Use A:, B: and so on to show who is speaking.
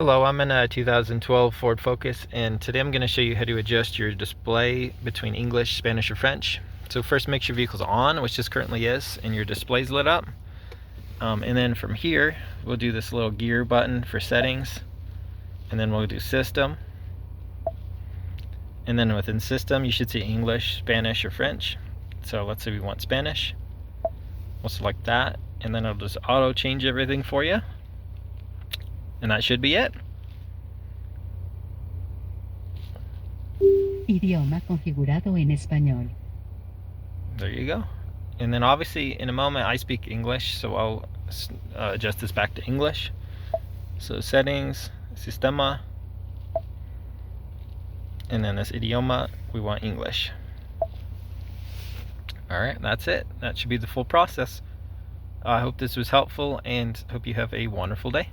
A: Hello, I'm in a 2012 Ford Focus, and today I'm going to show you how to adjust your display between English, Spanish, or French. So first make sure your vehicle's on, which this currently is, and your display's lit up. And then from here, we'll do this little gear button for settings, and then we'll do system. And then within system, you should see English, Spanish, or French. So let's say we want Spanish. We'll select that, and then it'll just auto change everything for you. And that should be it.
B: Idioma configurado en español.
A: There you go. And then obviously in a moment I speak English, so I'll adjust this back to English. So settings, sistema, and then this idioma, we want English. Alright, that's it. That should be the full process. I hope this was helpful and hope you have a wonderful day.